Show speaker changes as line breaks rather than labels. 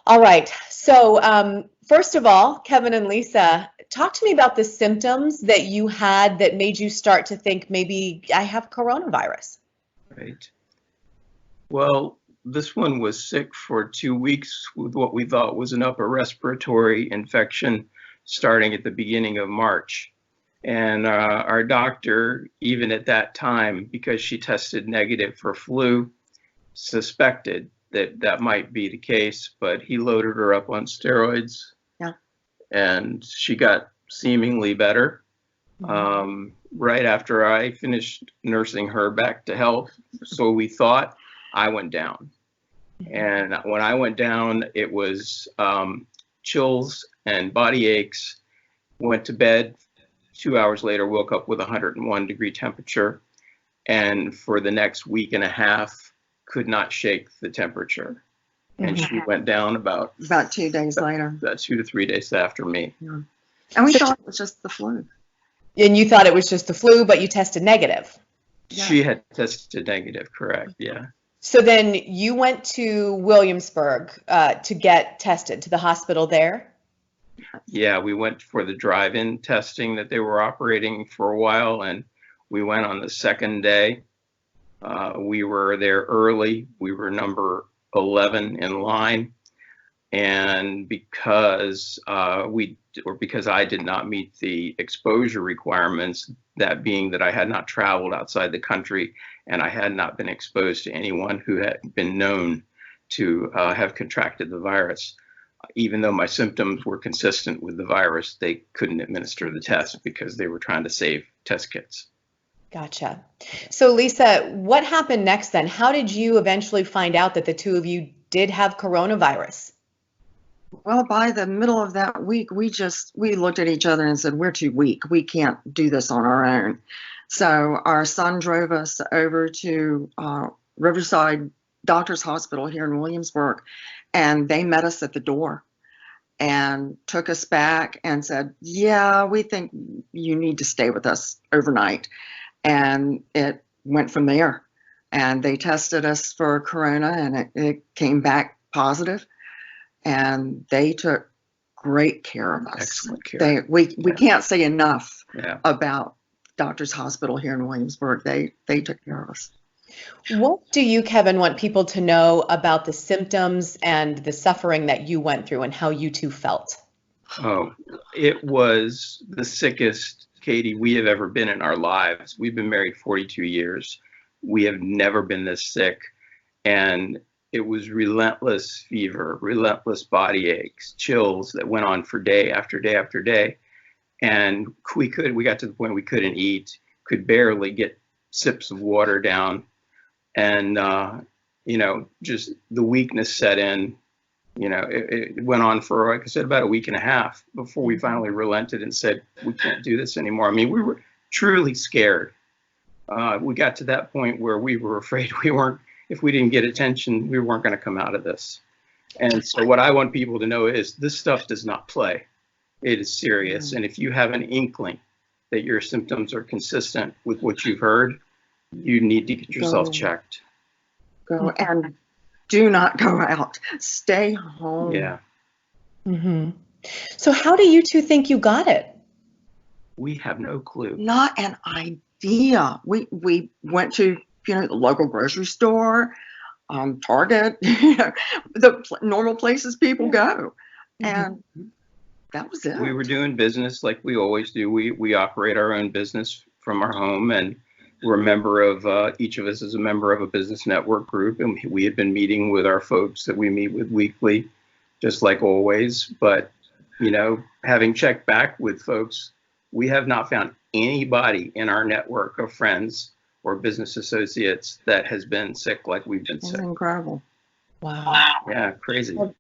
All right. So first of all, Kevin and Lisa, talk to me about the symptoms that you had that made you start to think maybe I have coronavirus.
Right. Well, this one was sick for 2 weeks with what we thought was an upper respiratory infection starting at the beginning of March. And our doctor, even at that time, because she tested negative for flu, suspected that that might be the case, but he loaded her up on steroids.
Yeah.
And she got seemingly better. Right after I finished nursing her back to health, so we thought, I went down. And when I went down, it was chills and body aches. Went to bed. 2 hours later, woke up with 101-degree temperature. And for the next week and a half, could not shake the temperature. And she went down about
2 days later.
About 2 to 3 days after me.
Yeah. And we thought it was just the flu.
And you thought it was just the flu, but you tested negative.
Yeah.
She had tested negative, correct? Yeah.
So then you went to Williamsburg to get tested, to the hospital there?
Yeah, we went for the drive-in testing that they were operating for a while, and we went on the second day. We were there early. We were number 11 in line. And because I did not meet the exposure requirements, that being that I had not traveled outside the country and I had not been exposed to anyone who had been known to have contracted the virus, even though my symptoms were consistent with the virus, they couldn't administer the test because they were trying to save test kits.
Gotcha. So Lisa, what happened next then? How did you eventually find out that the two of you did have coronavirus?
Well, by the middle of that week, we looked at each other and said, we're too weak. We can't do this on our own. So our son drove us over to Riverside Doctors Hospital here in Williamsburg, and they met us at the door and took us back and said, yeah, we think you need to stay with us overnight. And it went from there. And they tested us for corona, and it came back positive. And they took great care of us.
Excellent care.
We can't say enough
Yeah.
about Doctors Hospital here in Williamsburg. They took care of us.
What do you, Kevin, want people to know about the symptoms and the suffering that you went through and how you two felt?
Oh, it was the sickest, Katie, we have ever been in our lives. We've been married 42 years. We have never been this sick. And it was relentless fever, relentless body aches, chills that went on for day after day after day. And we got to the point we couldn't eat, could barely get sips of water down. And, just the weakness set in. It went on for, like I said, about a week and a half before we finally relented and said, we can't do this anymore. I mean, we were truly scared. We got to that point where we were afraid if we didn't get attention, we weren't going to come out of this. And so what I want people to know is this stuff does not play. It is serious. And if you have an inkling that your symptoms are consistent with what you've heard, you need to get yourself checked.
Go and do not go out. Stay home.
Yeah.
Mm-hmm. So how do you two think you got it?
We have no clue.
Not an idea. We went to the local grocery store, Target, the normal places people go, and that was it.
We were doing business like we always do. We operate our own business from our home, and we're a member of, each of us is a member of a business network group, and we had been meeting with our folks that we meet with weekly, just like always. But, having checked back with folks, we have not found anybody in our network of friends or business associates that has been sick like we've been sick.
That's incredible.
Wow.
Yeah, crazy.